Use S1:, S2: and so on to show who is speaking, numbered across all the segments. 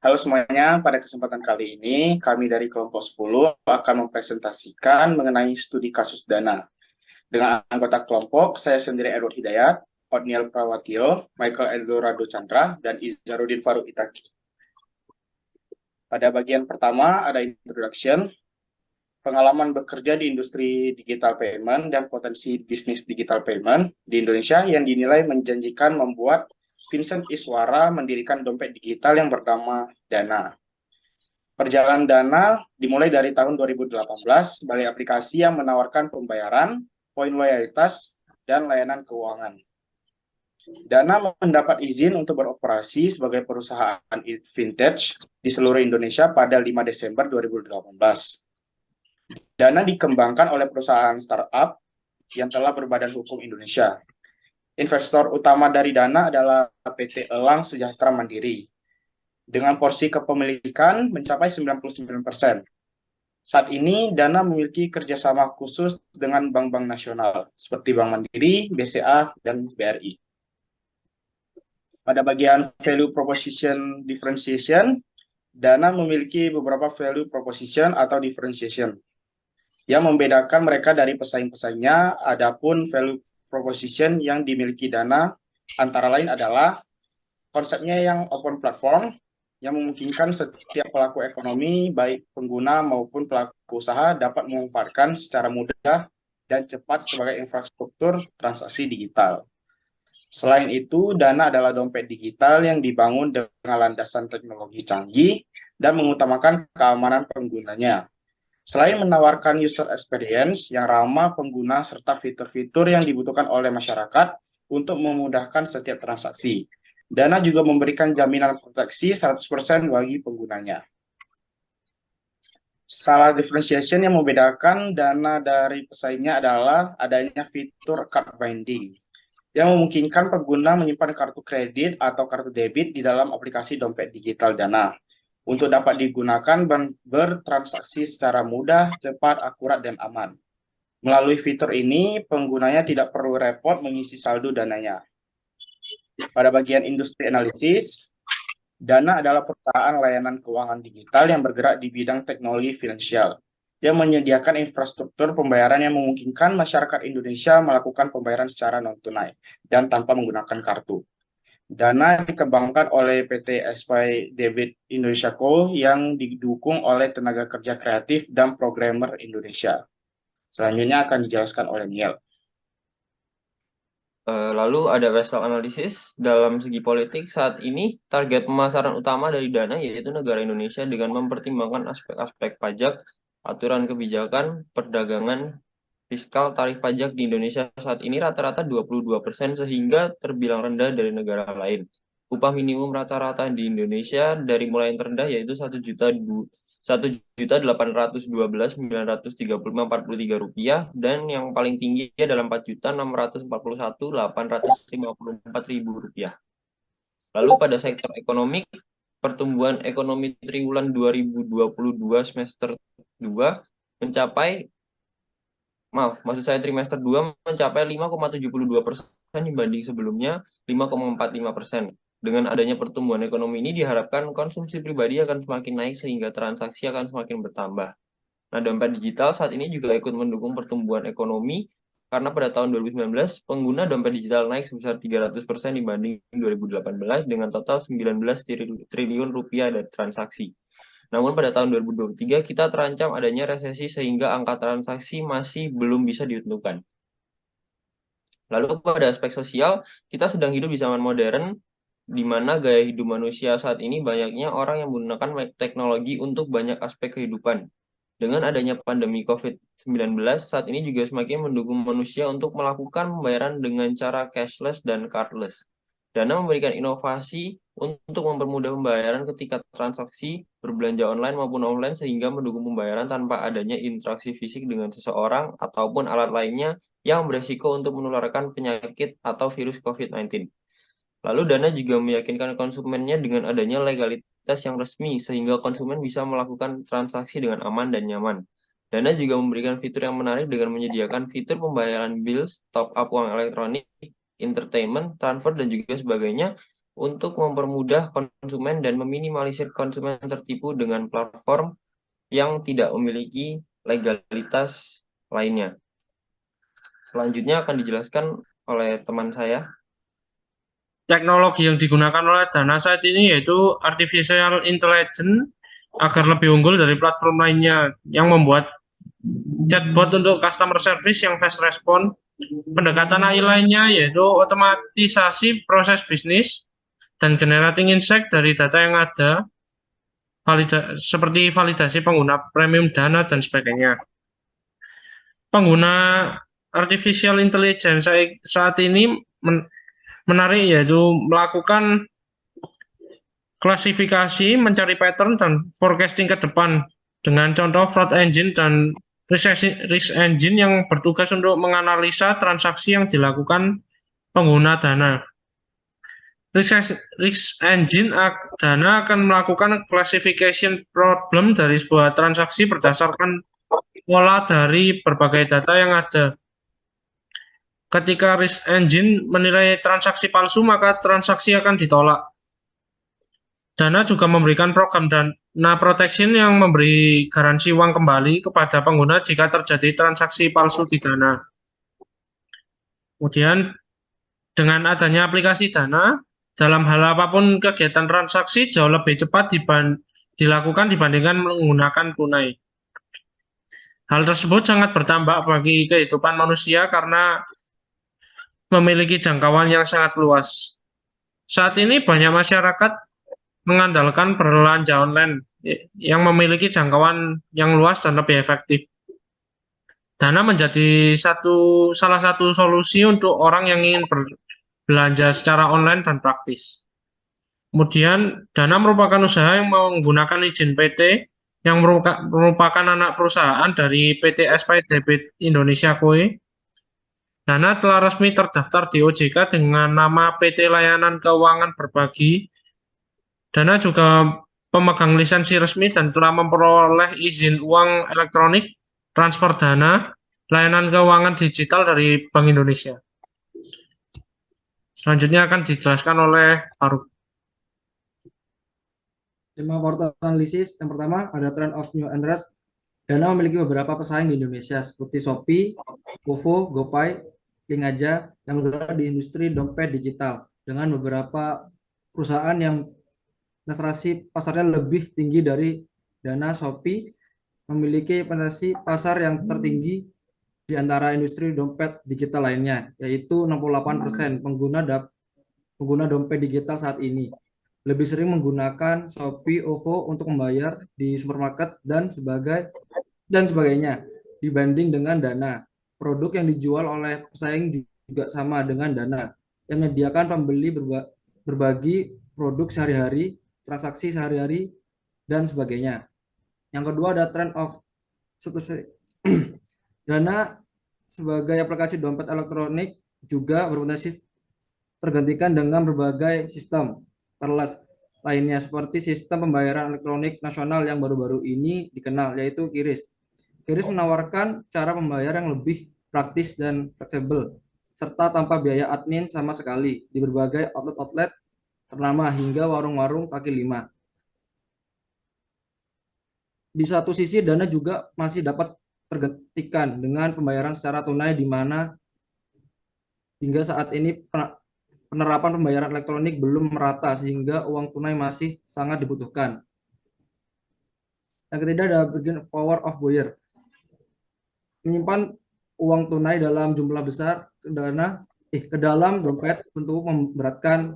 S1: Halo semuanya, pada kesempatan kali ini kami dari kelompok 10 akan mempresentasikan mengenai studi kasus dana. Dengan anggota kelompok, saya sendiri Edward Hidayat, Otniel Prawatyo, Michael Eldorado Chandra, dan Izharuddin Faruk Itaki. Pada bagian pertama ada introduction, pengalaman bekerja di industri digital payment dan potensi bisnis digital payment di Indonesia yang dinilai menjanjikan membuat Vincent Iswara mendirikan dompet digital yang bernama Dana. Perjalanan Dana dimulai dari tahun 2018 sebagai aplikasi yang menawarkan pembayaran, poin loyalitas, dan layanan keuangan. Dana mendapat izin untuk beroperasi sebagai perusahaan vintage di seluruh Indonesia pada 5 Desember 2018. Dana dikembangkan oleh perusahaan startup yang telah berbadan hukum Indonesia. Investor utama dari Dana adalah PT Elang Sejahtera Mandiri, dengan porsi kepemilikan mencapai 99%. Saat ini, Dana memiliki kerjasama khusus dengan bank-bank nasional, seperti Bank Mandiri, BCA, dan BRI. Pada bagian value proposition differentiation, Dana memiliki beberapa value proposition atau differentiation yang membedakan mereka dari pesaing-pesaingnya. Adapun value proposition yang dimiliki Dana antara lain adalah konsepnya yang open platform, yang memungkinkan setiap pelaku ekonomi, baik pengguna maupun pelaku usaha, dapat memanfaatkan secara mudah dan cepat sebagai infrastruktur transaksi digital. Selain itu, Dana adalah dompet digital yang dibangun dengan landasan teknologi canggih dan mengutamakan keamanan penggunanya. Selain menawarkan user experience yang ramah pengguna serta fitur-fitur yang dibutuhkan oleh masyarakat untuk memudahkan setiap transaksi, Dana juga memberikan jaminan proteksi 100% bagi penggunanya. Salah differentiation yang membedakan Dana dari pesaingnya adalah adanya fitur card binding, yang memungkinkan pengguna menyimpan kartu kredit atau kartu debit di dalam aplikasi dompet digital Dana, untuk dapat digunakan bertransaksi secara mudah, cepat, akurat, dan aman. Melalui fitur ini, penggunanya tidak perlu repot mengisi saldo Dananya. Pada bagian industri analisis, Dana adalah perusahaan layanan keuangan digital yang bergerak di bidang teknologi finansial, yang menyediakan infrastruktur pembayaran yang memungkinkan masyarakat Indonesia melakukan pembayaran secara non-tunai dan tanpa menggunakan kartu. Dana dikembangkan oleh PT SPY Debit Indonesia Co. yang didukung oleh tenaga kerja kreatif dan programmer Indonesia. Selanjutnya akan dijelaskan oleh Niel.
S2: Lalu ada vessel analisis. Dalam segi politik saat ini target pemasaran utama dari Dana yaitu negara Indonesia dengan mempertimbangkan aspek-aspek pajak, aturan kebijakan, perdagangan, fiskal, tarif pajak di Indonesia saat ini rata-rata 22% sehingga terbilang rendah dari negara lain. Upah minimum rata-rata di Indonesia dari mulai yang terendah yaitu 1.812.935.40 rupiah dan yang paling tinggi adalah 4.641.854 rupiah. Lalu pada sektor ekonomi, pertumbuhan ekonomi triwulan 2022 semester 2 mencapai maksud saya trimester 2 mencapai 5,72% dibanding sebelumnya 5,45%. Dengan adanya pertumbuhan ekonomi ini diharapkan konsumsi pribadi akan semakin naik sehingga transaksi akan semakin bertambah. Nah, dompet digital saat ini juga ikut mendukung pertumbuhan ekonomi karena pada tahun 2019 pengguna dompet digital naik sebesar 300% dibanding 2018 dengan total 19 triliun rupiah dari transaksi. Namun pada tahun 2023 kita terancam adanya resesi sehingga angka transaksi masih belum bisa ditentukan. Lalu pada aspek sosial, kita sedang hidup di zaman modern di mana gaya hidup manusia saat ini banyaknya orang yang menggunakan teknologi untuk banyak aspek kehidupan. Dengan adanya pandemi COVID-19 saat ini juga semakin mendukung manusia untuk melakukan pembayaran dengan cara cashless dan cardless. Dana memberikan inovasi untuk mempermudah pembayaran ketika transaksi berbelanja online maupun offline sehingga mendukung pembayaran tanpa adanya interaksi fisik dengan seseorang ataupun alat lainnya yang beresiko untuk menularkan penyakit atau virus COVID-19. Lalu Dana juga meyakinkan konsumennya dengan adanya legalitas yang resmi sehingga konsumen bisa melakukan transaksi dengan aman dan nyaman. Dana juga memberikan fitur yang menarik dengan menyediakan fitur pembayaran bills, top up uang elektronik, entertainment, transfer, dan juga sebagainya untuk mempermudah konsumen dan meminimalisir konsumen tertipu dengan platform yang tidak memiliki legalitas lainnya. Selanjutnya akan dijelaskan oleh teman saya.
S3: Teknologi yang digunakan oleh Dana saat ini yaitu Artificial Intelligence agar lebih unggul dari platform lainnya yang membuat chatbot untuk customer service yang fast response. Pendekatan AI lainnya yaitu otomatisasi proses bisnis dan generating insight dari data yang ada, seperti validasi pengguna premium Dana dan sebagainya. Pengguna artificial intelligence saat ini menarik yaitu melakukan klasifikasi, mencari pattern dan forecasting ke depan dengan contoh fraud engine dan risk engine yang bertugas untuk menganalisa transaksi yang dilakukan pengguna Dana. Risk engine Dana akan melakukan classification problem dari sebuah transaksi berdasarkan pola dari berbagai data yang ada. Ketika risk engine menilai transaksi palsu, maka transaksi akan ditolak. Dana juga memberikan program Dana Protection yang memberi garansi uang kembali kepada pengguna jika terjadi transaksi palsu di Dana. Kemudian, dengan adanya aplikasi Dana, dalam hal apapun kegiatan transaksi jauh lebih cepat dilakukan dibandingkan menggunakan tunai. Hal tersebut sangat berdampak bagi kehidupan manusia karena memiliki jangkauan yang sangat luas. Saat ini banyak masyarakat mengandalkan belanja online yang memiliki jangkauan yang luas dan lebih efektif. Dana menjadi salah satu solusi untuk orang yang ingin belanja secara online dan praktis. Kemudian, Dana merupakan usaha yang menggunakan izin PT yang merupakan anak perusahaan dari PT SP Debit Indonesia Koe. Dana telah resmi terdaftar di OJK dengan nama PT Layanan Keuangan Berbagi. Dana juga pemegang lisensi resmi dan telah memperoleh izin uang elektronik, transfer dana, layanan keuangan digital dari Bank Indonesia. Selanjutnya akan dijelaskan oleh Faruk.
S4: 5 portal analisis. Yang pertama ada trend of new entrants. Dana memiliki beberapa pesaing di Indonesia seperti Shopee, OVO, GoPay, Linkaja yang bergerak di industri dompet digital dengan beberapa perusahaan yang penetrasi pasarnya lebih tinggi dari Dana. Shopee memiliki penetrasi pasar yang tertinggi di antara industri dompet digital lainnya, yaitu 68% pengguna dompet digital saat ini lebih sering menggunakan Shopee, OVO untuk membayar di supermarket dan sebagainya dibanding dengan Dana. Produk yang dijual oleh pesaing juga sama dengan Dana yang menyediakan pembeli berbagi produk sehari-hari, transaksi sehari-hari, dan sebagainya. Yang kedua ada trend of substitution. Dana sebagai aplikasi dompet elektronik juga berpotensi tergantikan dengan berbagai sistem perlas lainnya seperti sistem pembayaran elektronik nasional yang baru-baru ini dikenal, yaitu QRIS. QRIS menawarkan cara pembayaran yang lebih praktis dan fleksibel serta tanpa biaya admin sama sekali di berbagai outlet ternama hingga warung-warung kaki lima. Di satu sisi Dana juga masih dapat tergantikan dengan pembayaran secara tunai di mana hingga saat ini penerapan pembayaran elektronik belum merata sehingga uang tunai masih sangat dibutuhkan. Yang ketiga ada bagian power of buyer. Menyimpan uang tunai dalam jumlah besar ke dalam dompet tentu memberatkan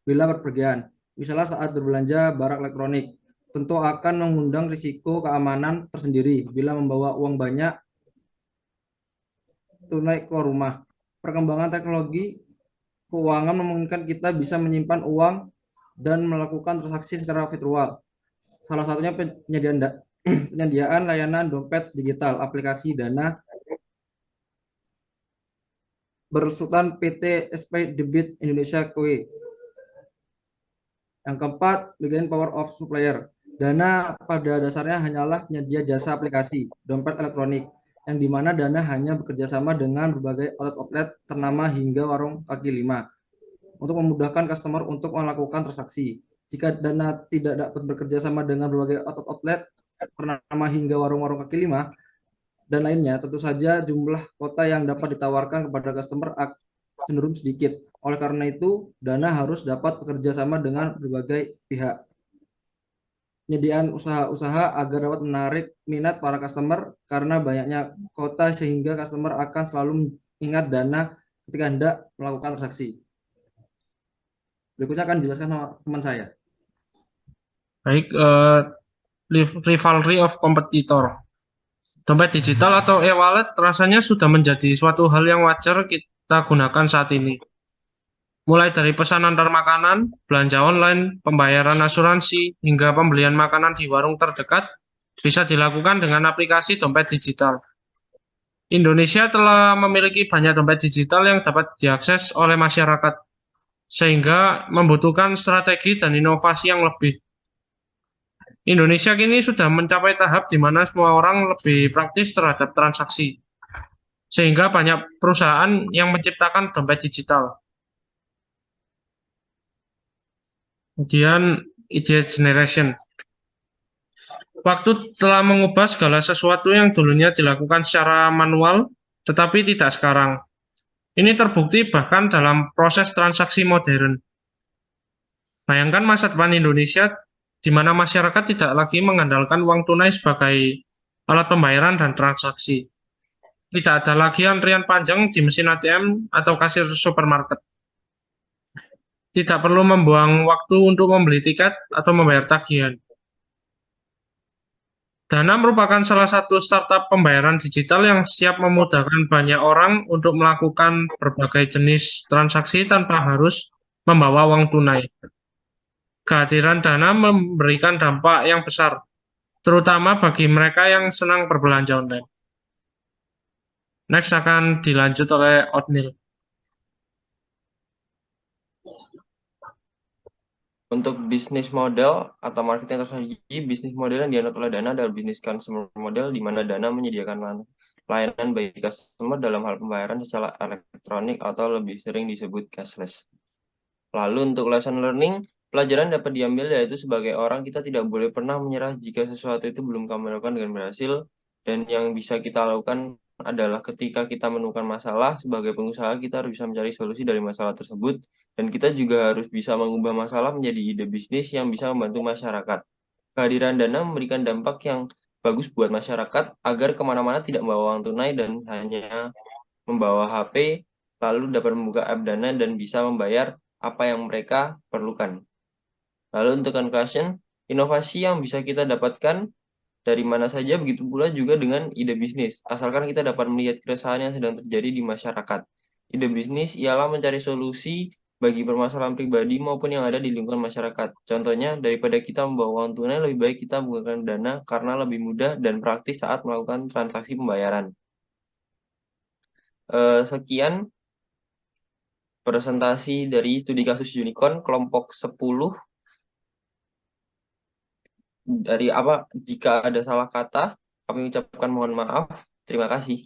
S4: bila berpergian. Misalnya saat berbelanja barang elektronik, tentu akan mengundang risiko keamanan tersendiri bila membawa uang banyak tunai keluar rumah. Perkembangan teknologi keuangan memungkinkan kita bisa menyimpan uang dan melakukan transaksi secara virtual. Salah satunya penyediaan layanan dompet digital, aplikasi Dana bersangkutan PT SP Debit Indonesia Koe. Yang keempat, bagian power of supplier. Dana pada dasarnya hanyalah penyedia jasa aplikasi dompet elektronik yang dimana Dana hanya bekerja sama dengan berbagai outlet ternama hingga warung kaki lima. untuk memudahkan customer untuk melakukan transaksi. Jika Dana tidak dapat bekerja sama dengan berbagai outlet, bernama hingga warung-warung kaki lima, dan lainnya, tentu saja jumlah kuota yang dapat ditawarkan kepada customer cenderung sedikit. Oleh karena itu, Dana harus dapat bekerja sama dengan berbagai pihak. Penyediaan usaha-usaha agar dapat menarik minat para customer karena banyaknya kuota sehingga customer akan selalu ingat Dana ketika hendak melakukan transaksi. Berikutnya akan dijelaskan sama teman saya.
S3: Baik, rivalry of competitor. Dompet digital atau e-wallet rasanya sudah menjadi suatu hal yang wajar kita gunakan saat ini. Mulai dari pesan antar makanan, belanja online, pembayaran asuransi, hingga pembelian makanan di warung terdekat bisa dilakukan dengan aplikasi dompet digital. Indonesia telah memiliki banyak dompet digital yang dapat diakses oleh masyarakat, sehingga membutuhkan strategi dan inovasi yang lebih. Indonesia kini sudah mencapai tahap di mana semua orang lebih praktis terhadap transaksi, sehingga banyak perusahaan yang menciptakan dompet digital. Kemudian idea generation. Waktu telah mengubah segala sesuatu yang dulunya dilakukan secara manual, tetapi tidak sekarang. Ini terbukti bahkan dalam proses transaksi modern. Bayangkan masa depan Indonesia di mana masyarakat tidak lagi mengandalkan uang tunai sebagai alat pembayaran dan transaksi. Tidak ada lagi antrian panjang di mesin ATM atau kasir supermarket. Tidak perlu membuang waktu untuk membeli tiket atau membayar tagihan. Dana merupakan salah satu startup pembayaran digital yang siap memudahkan banyak orang untuk melakukan berbagai jenis transaksi tanpa harus membawa uang tunai. Kehadiran Dana memberikan dampak yang besar, terutama bagi mereka yang senang berbelanja online. Next akan dilanjut oleh Otnil.
S2: Untuk bisnis model atau marketing strategi, bisnis model yang dianut oleh Dana adalah bisnis consumer model, di mana Dana menyediakan layanan bagi customer dalam hal pembayaran secara elektronik atau lebih sering disebut cashless. Lalu untuk lesson learning, pelajaran dapat diambil yaitu sebagai orang kita tidak boleh pernah menyerah jika sesuatu itu belum kami lakukan dengan berhasil, dan yang bisa kita lakukan adalah ketika kita menemukan masalah, sebagai pengusaha kita harus bisa mencari solusi dari masalah tersebut, dan kita juga harus bisa mengubah masalah menjadi ide bisnis yang bisa membantu masyarakat. Kehadiran Dana memberikan dampak yang bagus buat masyarakat agar kemana-mana tidak membawa uang tunai dan hanya membawa HP, lalu dapat membuka app Dana dan bisa membayar apa yang mereka perlukan. Lalu untuk conclusion, inovasi yang bisa kita dapatkan dari mana saja, begitu pula juga dengan ide bisnis, asalkan kita dapat melihat keresahan yang sedang terjadi di masyarakat. Ide bisnis ialah mencari solusi bagi permasalahan pribadi maupun yang ada di lingkungan masyarakat. Contohnya, daripada kita membawa uang tunai, lebih baik kita menggunakan Dana karena lebih mudah dan praktis saat melakukan transaksi pembayaran. Sekian presentasi dari studi kasus Unicorn kelompok 10. Jika ada salah kata, kami ucapkan mohon maaf. Terima kasih.